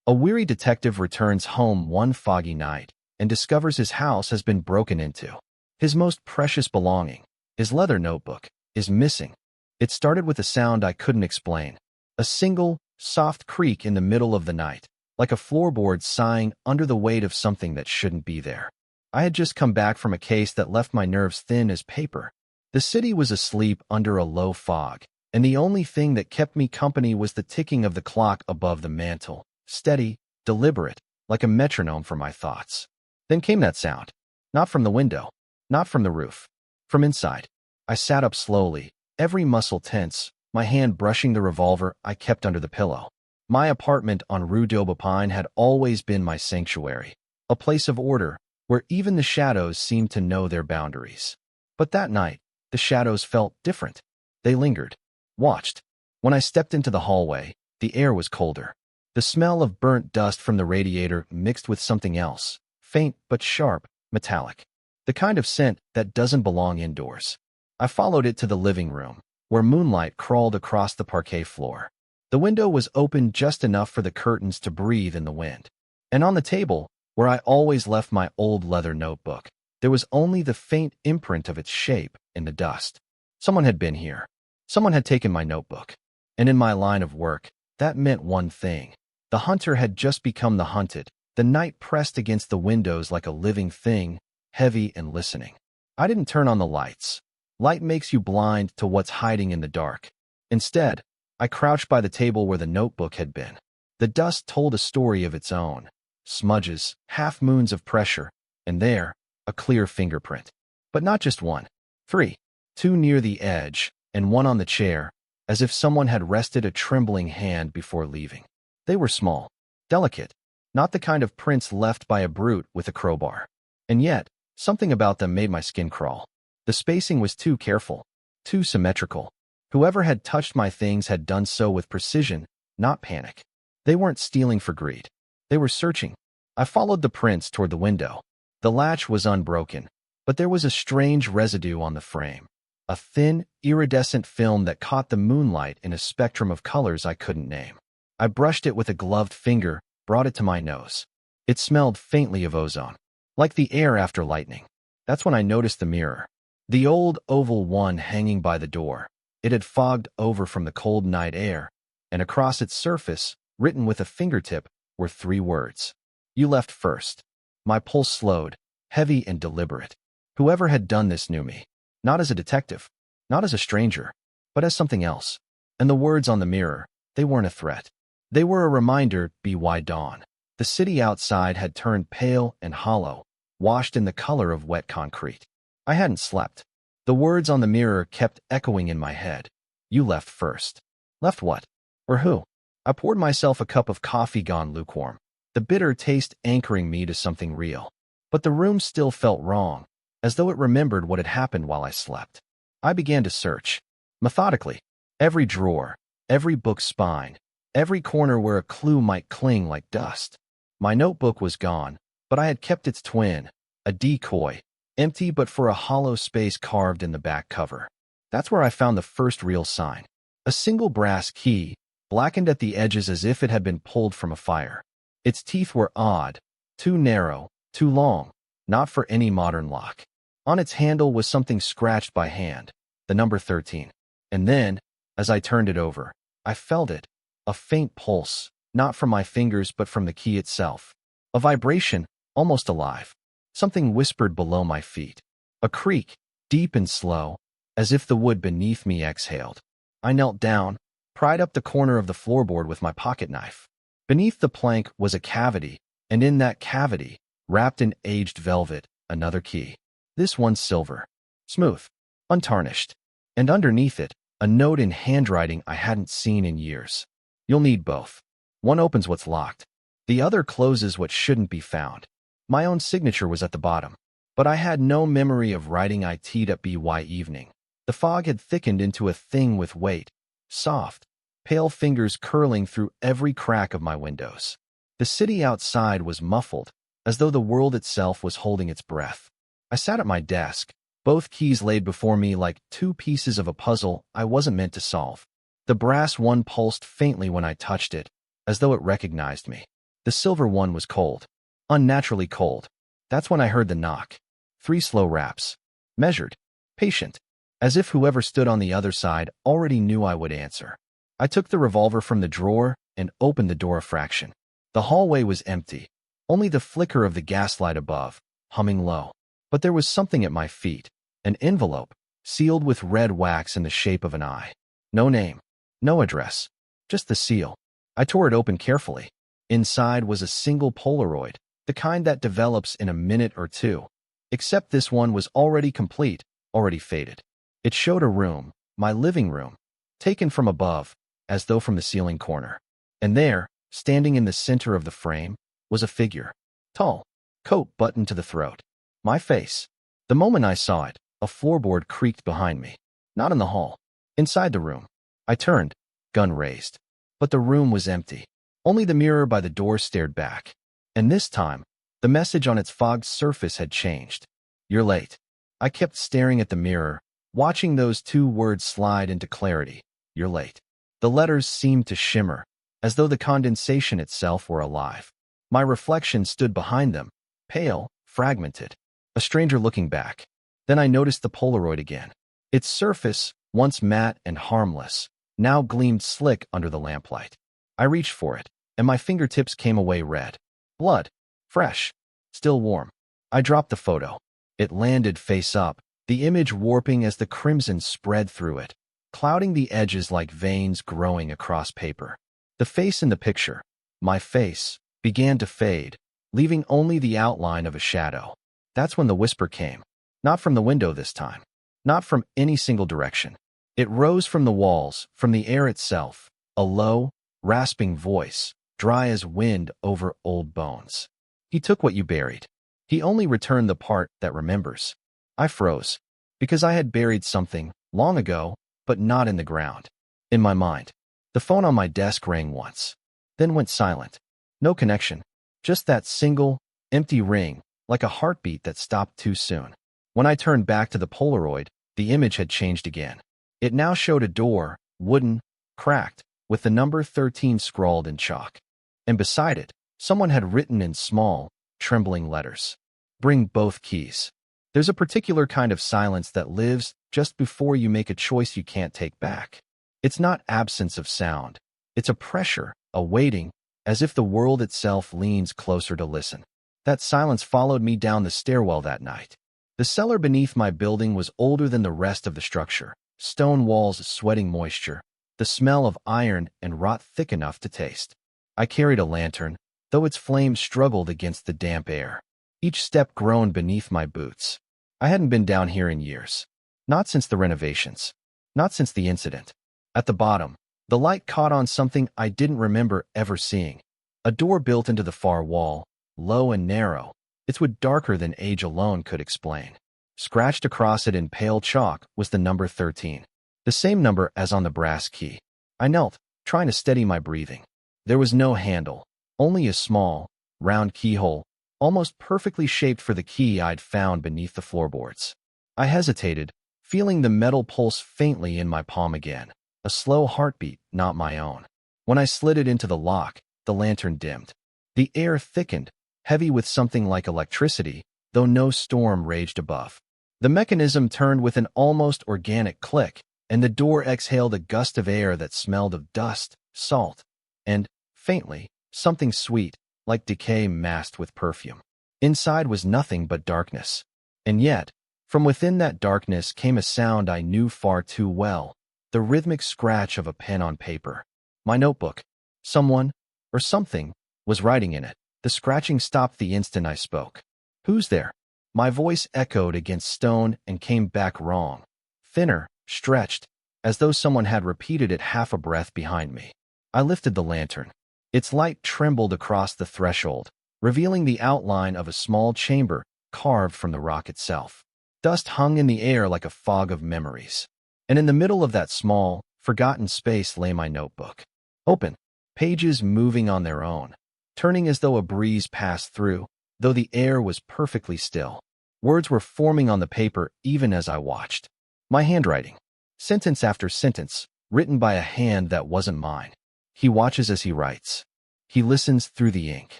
A weary detective returns home one foggy night and discovers his house has been broken into. His most precious belonging, his leather notebook, is missing. It started with a sound I couldn't explain. A single, soft creak in the middle of the night, like a floorboard sighing under the weight of something that shouldn't be there. I had just come back from a case that left my nerves thin as paper. The city was asleep under a low fog, and the only thing that kept me company was the ticking of the clock above the mantel, steady, deliberate, like a metronome for my thoughts. Then came that sound. Not from the window, not from the roof. From inside. I sat up slowly, every muscle tense, my hand brushing the revolver I kept under the pillow. My apartment on Rue d'Aubepine had always been my sanctuary, a place of order where even the shadows seemed to know their boundaries. But that night, the shadows felt different. They lingered, watched. When I stepped into the hallway, the air was colder. The smell of burnt dust from the radiator mixed with something else, faint but sharp, metallic. The kind of scent that doesn't belong indoors. I followed it to the living room, where moonlight crawled across the parquet floor. The window was open just enough for the curtains to breathe in the wind. And on the table, where I always left my old leather notebook, there was only the faint imprint of its shape in the dust. Someone had been here. Someone had taken my notebook. And in my line of work, that meant one thing. The hunter had just become the hunted. The night pressed against the windows like a living thing, heavy and listening. I didn't turn on the lights. Light makes you blind to what's hiding in the dark. Instead, I crouched by the table where the notebook had been. The dust told a story of its own. Smudges, half-moons of pressure, and there, a clear fingerprint. But not just one. 3. 2 near the edge, and 1 on the chair, as if someone had rested a trembling hand before leaving. They were small, delicate, not the kind of prints left by a brute with a crowbar. And yet, something about them made my skin crawl. The spacing was too careful, too symmetrical. Whoever had touched my things had done so with precision, not panic. They weren't stealing for greed. They were searching. I followed the prints toward the window. The latch was unbroken, but there was a strange residue on the frame. A thin, iridescent film that caught the moonlight in a spectrum of colors I couldn't name. I brushed it with a gloved finger, brought it to my nose. It smelled faintly of ozone, like the air after lightning. That's when I noticed the mirror. The old oval one hanging by the door. It had fogged over from the cold night air, and across its surface, written with a fingertip, were 3 words. You left first. My pulse slowed, heavy and deliberate. Whoever had done this knew me. Not as a detective, not as a stranger, but as something else. And the words on the mirror, they weren't a threat. They were a reminder, by dawn. The city outside had turned pale and hollow, washed in the color of wet concrete. I hadn't slept. The words on the mirror kept echoing in my head. You left first. Left what? Or who? I poured myself a cup of coffee gone lukewarm, the bitter taste anchoring me to something real. But the room still felt wrong, as though it remembered what had happened while I slept. I began to search, methodically. Every drawer, every book's spine, every corner where a clue might cling like dust. My notebook was gone, but I had kept its twin, a decoy, empty but for a hollow space carved in the back cover. That's where I found the first real sign. A single brass key, blackened at the edges as if it had been pulled from a fire. Its teeth were odd, too narrow, too long, not for any modern lock. On its handle was something scratched by hand, the number 13. And then, as I turned it over, I felt it, a faint pulse, not from my fingers but from the key itself. A vibration, almost alive. Something whispered below my feet. A creak, deep and slow, as if the wood beneath me exhaled. I knelt down, pried up the corner of the floorboard with my pocket knife. Beneath the plank was a cavity, and in that cavity, wrapped in aged velvet, another key. This one silver, smooth, untarnished. And underneath it, a note in handwriting I hadn't seen in years. You'll need both. One opens what's locked. The other closes what shouldn't be found. My own signature was at the bottom, but I had no memory of writing I teed up by evening. The fog had thickened into a thing with weight, soft, pale fingers curling through every crack of my windows. The city outside was muffled, as though the world itself was holding its breath. I sat at my desk, both keys laid before me like 2 pieces of a puzzle I wasn't meant to solve. The brass one pulsed faintly when I touched it, as though it recognized me. The silver one was cold. Unnaturally cold. That's when I heard the knock. 3 slow raps. Measured. Patient. As if whoever stood on the other side already knew I would answer. I took the revolver from the drawer and opened the door a fraction. The hallway was empty. Only the flicker of the gaslight above, humming low. But there was something at my feet. An envelope, sealed with red wax in the shape of an eye. No name. No address. Just the seal. I tore it open carefully. Inside was a single Polaroid, the kind that develops in a minute or two. Except this one was already complete, already faded. It showed a room, my living room, taken from above, as though from the ceiling corner. And there, standing in the center of the frame, was a figure. Tall, coat buttoned to the throat. My face. The moment I saw it, a floorboard creaked behind me. Not in the hall. Inside the room. I turned, gun raised. But the room was empty. Only the mirror by the door stared back. And this time, the message on its fogged surface had changed. You're late. I kept staring at the mirror, watching those 2 words slide into clarity. You're late. The letters seemed to shimmer, as though the condensation itself were alive. My reflection stood behind them, pale, fragmented. A stranger looking back. Then I noticed the Polaroid again. Its surface, once matte and harmless, now gleamed slick under the lamplight. I reached for it, and my fingertips came away red. Blood. Fresh. Still warm. I dropped the photo. It landed face up, the image warping as the crimson spread through it, clouding the edges like veins growing across paper. The face in the picture, my face, began to fade, leaving only the outline of a shadow. That's when the whisper came. Not from the window this time. Not from any single direction. It rose from the walls, from the air itself, a low, rasping voice, dry as wind over old bones. He took what you buried. He only returned the part that remembers. I froze, because I had buried something, long ago, but not in the ground. In my mind. The phone on my desk rang once, then went silent. No connection. Just that single, empty ring, like a heartbeat that stopped too soon. When I turned back to the Polaroid, the image had changed again. It now showed a door, wooden, cracked, with the number 13 scrawled in chalk. And beside it, someone had written in small, trembling letters. Bring both keys. There's a particular kind of silence that lives just before you make a choice you can't take back. It's not absence of sound. It's a pressure, a waiting, as if the world itself leans closer to listen. That silence followed me down the stairwell that night. The cellar beneath my building was older than the rest of the structure, stone walls sweating moisture, the smell of iron and rot thick enough to taste. I carried a lantern, though its flame struggled against the damp air. Each step groaned beneath my boots. I hadn't been down here in years. Not since the renovations. Not since the incident. At the bottom, the light caught on something I didn't remember ever seeing. A door built into the far wall, low and narrow, its wood darker than age alone could explain. Scratched across it in pale chalk was the number 13. The same number as on the brass key. I knelt, trying to steady my breathing. There was no handle, only a small, round keyhole, almost perfectly shaped for the key I'd found beneath the floorboards. I hesitated, feeling the metal pulse faintly in my palm again. A slow heartbeat, not my own. When I slid it into the lock, the lantern dimmed. The air thickened, heavy with something like electricity, though no storm raged above. The mechanism turned with an almost organic click, and the door exhaled a gust of air that smelled of dust, salt, and, faintly, something sweet, like decay masked with perfume. Inside was nothing but darkness. And yet, from within that darkness came a sound I knew far too well, the rhythmic scratch of a pen on paper. My notebook. Someone, or something, was writing in it. The scratching stopped the instant I spoke. Who's there? My voice echoed against stone and came back wrong. Thinner, stretched, as though someone had repeated it half a breath behind me. I lifted the lantern. Its light trembled across the threshold, revealing the outline of a small chamber carved from the rock itself. Dust hung in the air like a fog of memories. And in the middle of that small, forgotten space lay my notebook. Open, pages moving on their own, turning as though a breeze passed through, though the air was perfectly still. Words were forming on the paper even as I watched. My handwriting. Sentence after sentence, written by a hand that wasn't mine. He watches as he writes. He listens through the ink.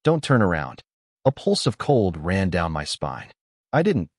Don't turn around. A pulse of cold ran down my spine.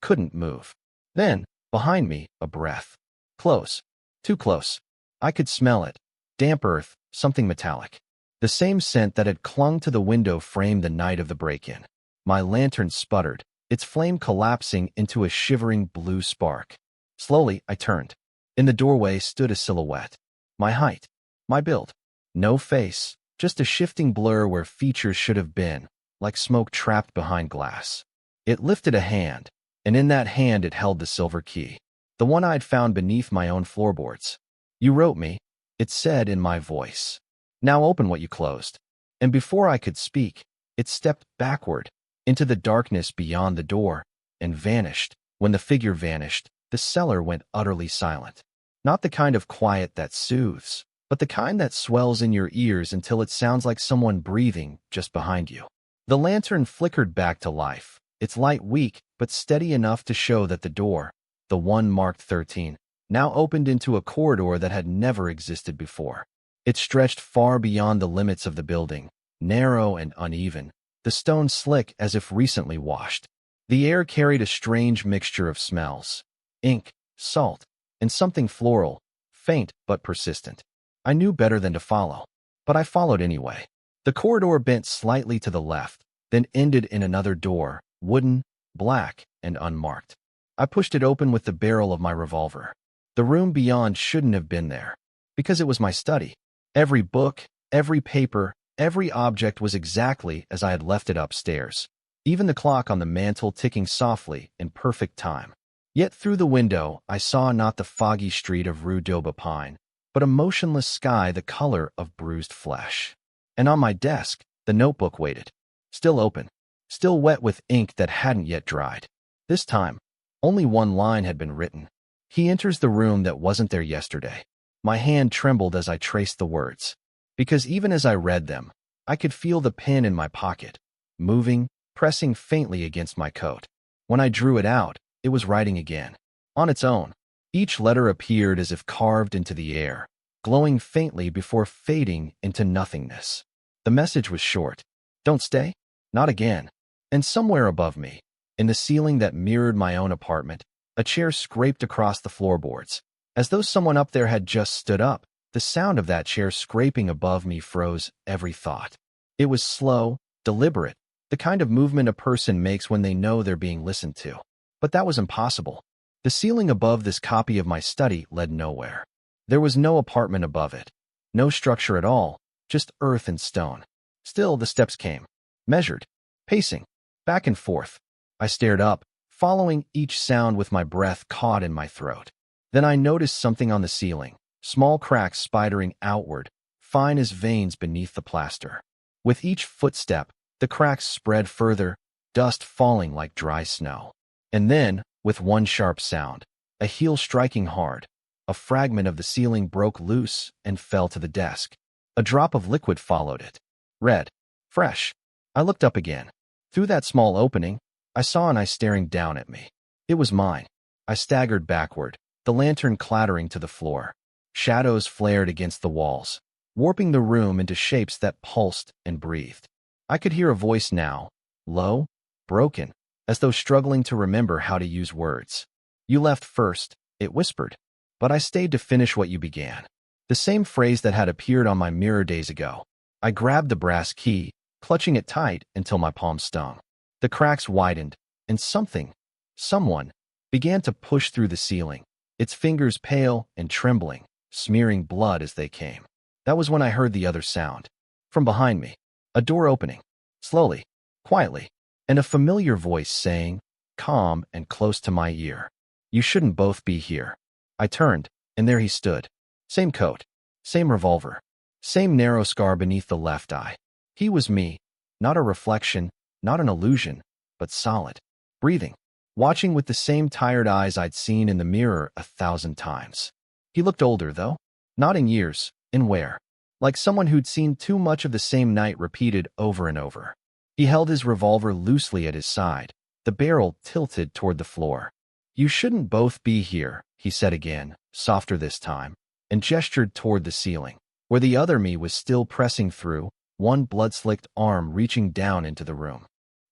Couldn't move. Then, behind me, a breath. Close. Too close. I could smell it. Damp earth, something metallic. The same scent that had clung to the window frame the night of the break-in. My lantern sputtered, its flame collapsing into a shivering blue spark. Slowly, I turned. In the doorway stood a silhouette. My height. My build. No face, just a shifting blur where features should have been, like smoke trapped behind glass. It lifted a hand, and in that hand it held the silver key, the one I'd found beneath my own floorboards. "You wrote me," it said in my voice. "Now open what you closed." And before I could speak, it stepped backward into the darkness beyond the door and vanished. When the figure vanished, the cellar went utterly silent. Not the kind of quiet that soothes, but the kind that swells in your ears until it sounds like someone breathing just behind you. The lantern flickered back to life, its light weak but steady enough to show that the door, the one marked 13, now opened into a corridor that had never existed before. It stretched far beyond the limits of the building, narrow and uneven, the stone slick as if recently washed. The air carried a strange mixture of smells: ink, salt, and something floral, faint but persistent. I knew better than to follow, but I followed anyway. The corridor bent slightly to the left, then ended in another door, wooden, black, and unmarked. I pushed it open with the barrel of my revolver. The room beyond shouldn't have been there, because it was my study. Every book, every paper, every object was exactly as I had left it upstairs, even the clock on the mantel ticking softly in perfect time. Yet through the window I saw not the foggy street of Rue d'Aubepine, but a motionless sky the color of bruised flesh. And on my desk, the notebook waited, still open, still wet with ink that hadn't yet dried. This time, only one line had been written. "He enters the room that wasn't there yesterday." My hand trembled as I traced the words, because even as I read them, I could feel the pen in my pocket, moving, pressing faintly against my coat. When I drew it out, it was writing again, on its own. Each letter appeared as if carved into the air, glowing faintly before fading into nothingness. The message was short: "Don't stay, not again." And somewhere above me, in the ceiling that mirrored my own apartment, a chair scraped across the floorboards, as though someone up there had just stood up. The sound of that chair scraping above me froze every thought. It was slow, deliberate, the kind of movement a person makes when they know they're being listened to. But that was impossible. The ceiling above this copy of my study led nowhere. There was no apartment above it, no structure at all, just earth and stone. Still, the steps came, measured, pacing, back and forth. I stared up, following each sound with my breath caught in my throat. Then I noticed something on the ceiling, small cracks spidering outward, fine as veins beneath the plaster. With each footstep, the cracks spread further, dust falling like dry snow. And then, with one sharp sound, a heel striking hard, a fragment of the ceiling broke loose and fell to the desk. A drop of liquid followed it. Red. Fresh. I looked up again. Through that small opening, I saw an eye staring down at me. It was mine. I staggered backward, the lantern clattering to the floor. Shadows flared against the walls, warping the room into shapes that pulsed and breathed. I could hear a voice now, low, broken, as though struggling to remember how to use words. "You left first," it whispered, "but I stayed to finish what you began." The same phrase that had appeared on my mirror days ago. I grabbed the brass key, clutching it tight until my palm stung. The cracks widened, and someone, began to push through the ceiling, its fingers pale and trembling, smearing blood as they came. That was when I heard the other sound. From behind me, a door opening, slowly, quietly, and a familiar voice saying, calm and close to my ear, "You shouldn't both be here." I turned, and there he stood. Same coat, same revolver, same narrow scar beneath the left eye. He was me, not a reflection, not an illusion, but solid, breathing, watching with the same tired eyes I'd seen in the mirror 1,000 times. He looked older, though, not in years, in wear, like someone who'd seen too much of the same night repeated over and over. He held his revolver loosely at his side, the barrel tilted toward the floor. "You shouldn't both be here," he said again, softer this time, and gestured toward the ceiling, where the other me was still pressing through, one blood-slicked arm reaching down into the room.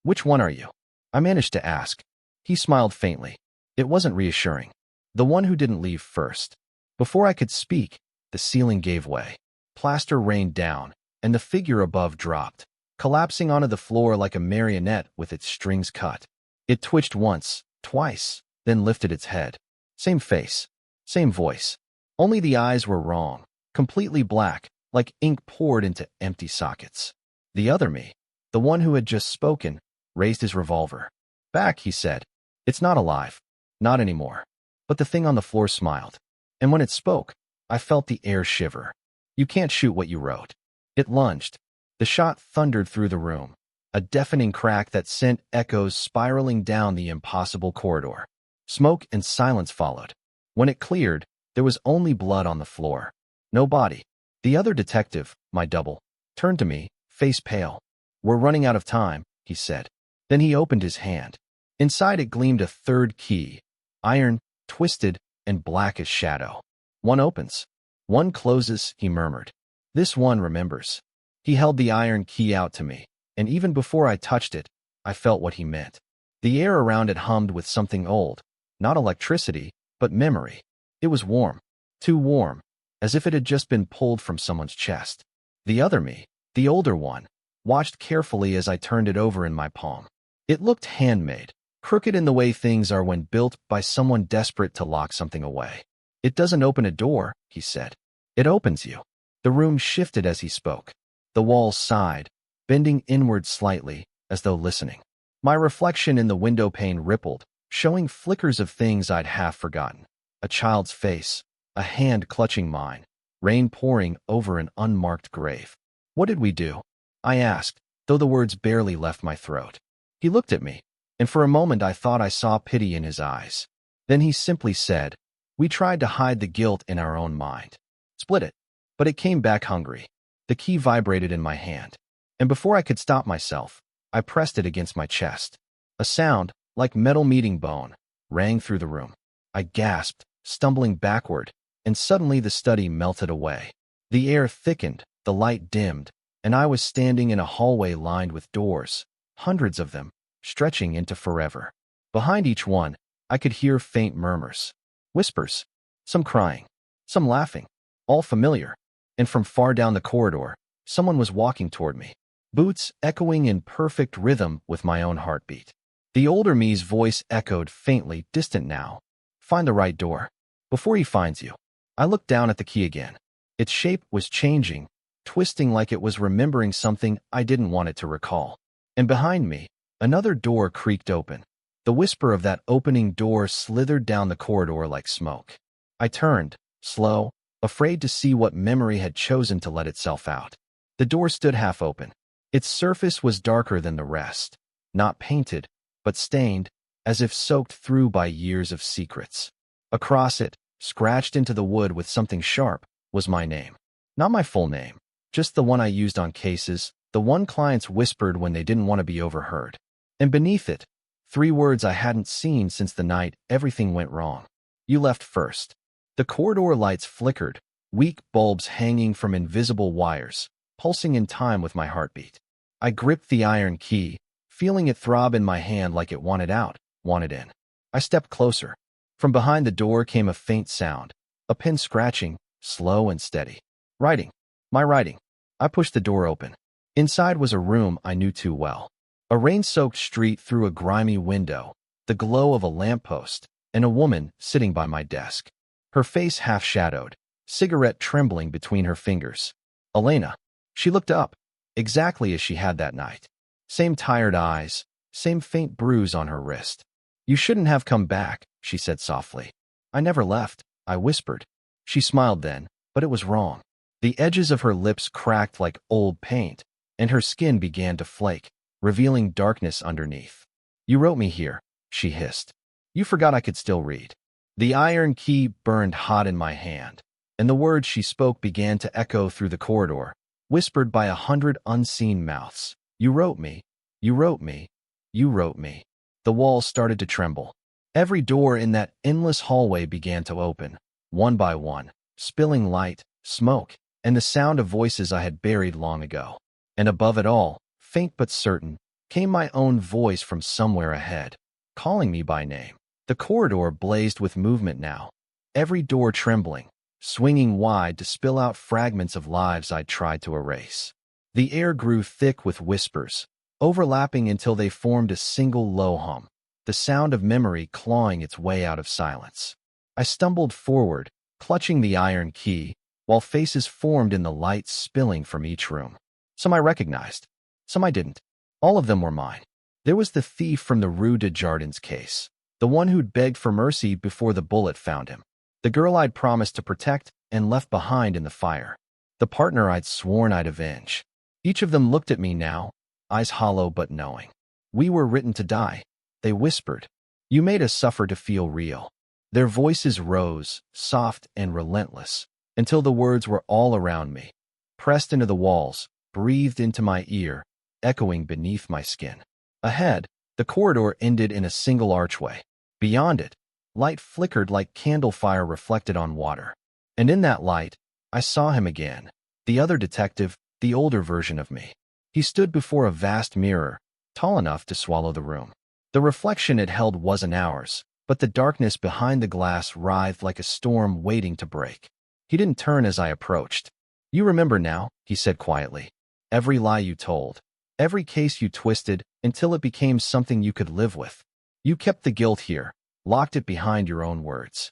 "Which one are you?" I managed to ask. He smiled faintly. It wasn't reassuring. "The one who didn't leave first." Before I could speak, the ceiling gave way. Plaster rained down, and the figure above dropped, collapsing onto the floor like a marionette with its strings cut. It twitched once, twice, then lifted its head. Same face, same voice. Only the eyes were wrong, completely black, like ink poured into empty sockets. The other me, the one who had just spoken, raised his revolver. "Back," he said. "It's not alive. Not anymore." But the thing on the floor smiled. And when it spoke, I felt the air shiver. "You can't shoot what you wrote." It lunged. The shot thundered through the room, a deafening crack that sent echoes spiraling down the impossible corridor. Smoke and silence followed. When it cleared, there was only blood on the floor. No body. The other detective, my double, turned to me, face pale. "We're running out of time," he said. Then he opened his hand. Inside it gleamed a third key, iron, twisted, and black as shadow. "One opens. One closes," he murmured. "This one remembers." He held the iron key out to me, and even before I touched it, I felt what he meant. The air around it hummed with something old, not electricity, but memory. It was warm, too warm, as if it had just been pulled from someone's chest. The other me, the older one, watched carefully as I turned it over in my palm. It looked handmade, crooked in the way things are when built by someone desperate to lock something away. "It doesn't open a door," he said. "It opens you." The room shifted as he spoke. The walls sighed, bending inward slightly, as though listening. My reflection in the window pane rippled, showing flickers of things I'd half forgotten. A child's face, a hand clutching mine, rain pouring over an unmarked grave. "What did we do?" I asked, though the words barely left my throat. He looked at me, and for a moment I thought I saw pity in his eyes. Then he simply said, "We tried to hide the guilt in our own mind. Split it." But it came back hungry. The key vibrated in my hand, and before I could stop myself, I pressed it against my chest. A sound, like metal meeting bone, rang through the room. I gasped, stumbling backward, and suddenly the study melted away. The air thickened, the light dimmed, and I was standing in a hallway lined with doors, hundreds of them, stretching into forever. Behind each one, I could hear faint murmurs, whispers, some crying, some laughing, all familiar. And from far down the corridor, someone was walking toward me, boots echoing in perfect rhythm with my own heartbeat. The older me's voice echoed faintly, distant now. "Find the right door, before he finds you." I looked down at the key again. Its shape was changing, twisting like it was remembering something I didn't want it to recall. And behind me, another door creaked open. The whisper of that opening door slithered down the corridor like smoke. I turned, slow, afraid to see what memory had chosen to let itself out. The door stood half open. Its surface was darker than the rest, not painted, but stained, as if soaked through by years of secrets. Across it, scratched into the wood with something sharp, was my name. Not my full name, just the one I used on cases, the one clients whispered when they didn't want to be overheard. And beneath it, 3 words I hadn't seen since the night everything went wrong. "You left first." The corridor lights flickered, weak bulbs hanging from invisible wires, pulsing in time with my heartbeat. I gripped the iron key, feeling it throb in my hand like it wanted out, wanted in. I stepped closer. From behind the door came a faint sound, a pen scratching, slow and steady. Writing. My writing. I pushed the door open. Inside was a room I knew too well. A rain-soaked street through a grimy window, the glow of a lamppost, and a woman sitting by my desk. Her face half-shadowed, cigarette trembling between her fingers. Elena. She looked up, exactly as she had that night. Same tired eyes, same faint bruise on her wrist. "You shouldn't have come back," she said softly. "I never left," I whispered. She smiled then, but it was wrong. The edges of her lips cracked like old paint, and her skin began to flake, revealing darkness underneath. "You wrote me here," she hissed. "You forgot I could still read." The iron key burned hot in my hand, and the words she spoke began to echo through the corridor, whispered by 100 unseen mouths. "You wrote me. You wrote me. You wrote me." The walls started to tremble. Every door in that endless hallway began to open, one by one, spilling light, smoke, and the sound of voices I had buried long ago. And above it all, faint but certain, came my own voice from somewhere ahead, calling me by name. The corridor blazed with movement now, every door trembling, swinging wide to spill out fragments of lives I'd tried to erase. The air grew thick with whispers, overlapping until they formed a single low hum, the sound of memory clawing its way out of silence. I stumbled forward, clutching the iron key, while faces formed in the light spilling from each room. Some I recognized, some I didn't. All of them were mine. There was the thief from the Rue de Jardins case, the one who'd begged for mercy before the bullet found him, the girl I'd promised to protect and left behind in the fire, the partner I'd sworn I'd avenge. Each of them looked at me now, eyes hollow but knowing. We were written to die, they whispered. You made us suffer to feel real. Their voices rose, soft and relentless, until the words were all around me, pressed into the walls, breathed into my ear, echoing beneath my skin. Ahead, the corridor ended in a single archway. Beyond it, light flickered like candle fire reflected on water. And in that light, I saw him again, the other detective, the older version of me. He stood before a vast mirror, tall enough to swallow the room. The reflection it held wasn't ours, but the darkness behind the glass writhed like a storm waiting to break. He didn't turn as I approached. You remember now, he said quietly. Every lie you told, every case you twisted until it became something you could live with. You kept the guilt here, locked it behind your own words.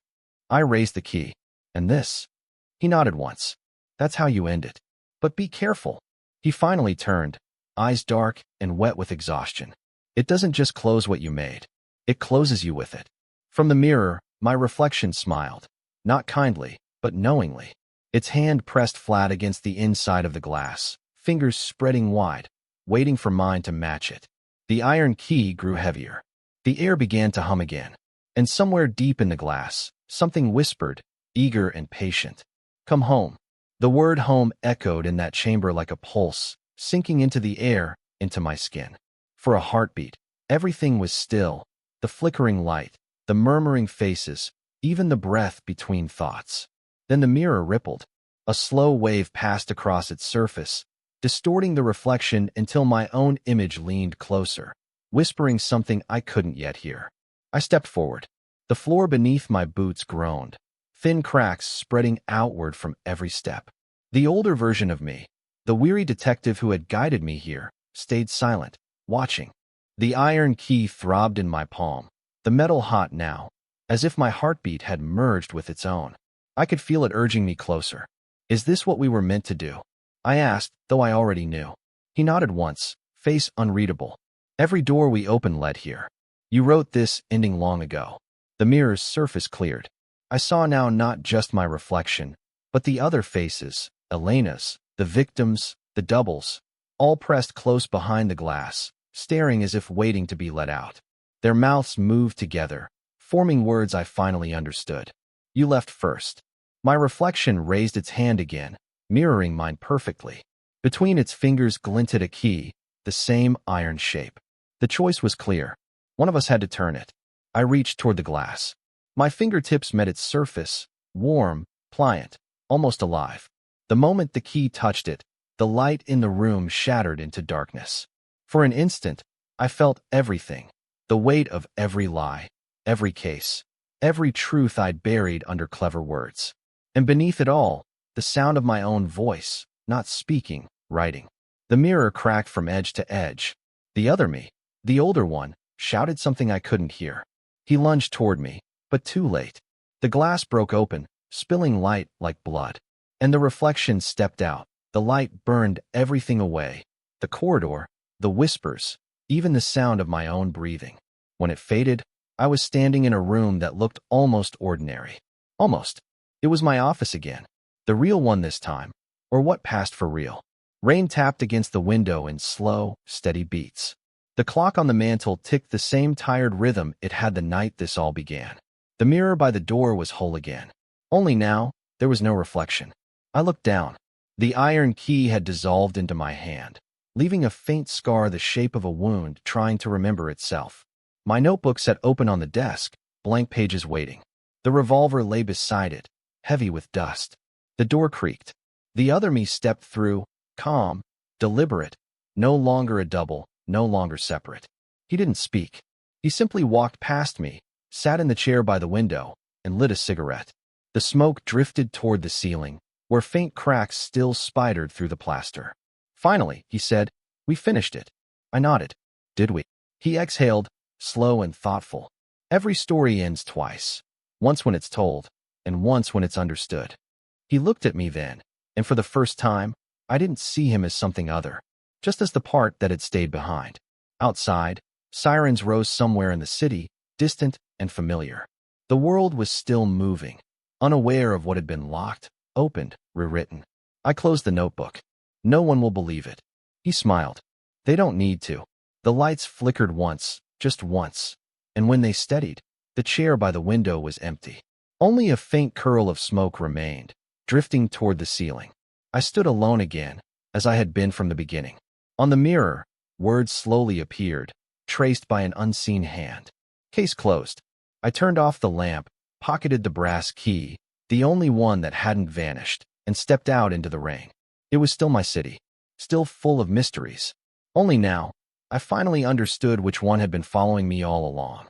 I raised the key. And this? He nodded once. That's how you end it. But be careful. He finally turned, eyes dark and wet with exhaustion. It doesn't just close what you made. It closes you with it. From the mirror, my reflection smiled. Not kindly, but knowingly. Its hand pressed flat against the inside of the glass, fingers spreading wide, waiting for mine to match it. The iron key grew heavier. The air began to hum again. And somewhere deep in the glass, something whispered, eager and patient. Come home. The word home echoed in that chamber like a pulse, sinking into the air, into my skin. For a heartbeat, everything was still, the flickering light, the murmuring faces, even the breath between thoughts. Then the mirror rippled. A slow wave passed across its surface, distorting the reflection until my own image leaned closer, whispering something I couldn't yet hear. I stepped forward. The floor beneath my boots groaned, thin cracks spreading outward from every step. The older version of me, the weary detective who had guided me here, stayed silent, watching. The iron key throbbed in my palm, the metal hot now, as if my heartbeat had merged with its own. I could feel it urging me closer. Is this what we were meant to do? I asked, though I already knew. He nodded once, face unreadable. Every door we open led here. You wrote this ending long ago. The mirror's surface cleared. I saw now not just my reflection, but the other faces, Elena's, the victims, the doubles, all pressed close behind the glass, staring as if waiting to be let out. Their mouths moved together, forming words I finally understood. You left first. My reflection raised its hand again, mirroring mine perfectly. Between its fingers glinted a key, the same iron shape. The choice was clear. One of us had to turn it. I reached toward the glass. My fingertips met its surface, warm, pliant, almost alive. The moment the key touched it, the light in the room shattered into darkness. For an instant, I felt everything, the weight of every lie, every case, every truth I'd buried under clever words. And beneath it all, the sound of my own voice, not speaking, writing. The mirror cracked from edge to edge. The other me, the older one, shouted something I couldn't hear. He lunged toward me, but too late. The glass broke open, spilling light like blood. And the reflection stepped out. The light burned everything away. The corridor, the whispers, even the sound of my own breathing. When it faded, I was standing in a room that looked almost ordinary. Almost. It was my office again. The real one this time, or what passed for real. Rain tapped against the window in slow, steady beats. The clock on the mantel ticked the same tired rhythm it had the night this all began. The mirror by the door was whole again. Only now, there was no reflection. I looked down. The iron key had dissolved into my hand, leaving a faint scar the shape of a wound trying to remember itself. My notebook sat open on the desk, blank pages waiting. The revolver lay beside it, heavy with dust. The door creaked. The other me stepped through, calm, Deliberate. No longer a double, no longer separate. He didn't speak. He simply walked past me, sat in the chair by the window, and lit a cigarette. The smoke drifted toward the ceiling, where faint cracks still spidered through the plaster. Finally, he said, "We finished it." I nodded. "Did we?" He exhaled, slow and thoughtful. "Every story ends twice. Once when it's told, and once when it's understood." He looked at me then, and for the first time, I didn't see him as something other, just as the part that had stayed behind. Outside, sirens rose somewhere in the city, distant and familiar. The world was still moving, unaware of what had been locked, opened, rewritten. I closed the notebook. "No one will believe it." He smiled. "They don't need to." The lights flickered once, just once, and when they steadied, the chair by the window was empty. Only a faint curl of smoke remained, drifting toward the ceiling. I stood alone again, as I had been from the beginning. On the mirror, words slowly appeared, traced by an unseen hand. Case closed. I turned off the lamp, pocketed the brass key, the only one that hadn't vanished, and stepped out into the rain. It was still my city, still full of mysteries. Only now, I finally understood which one had been following me all along.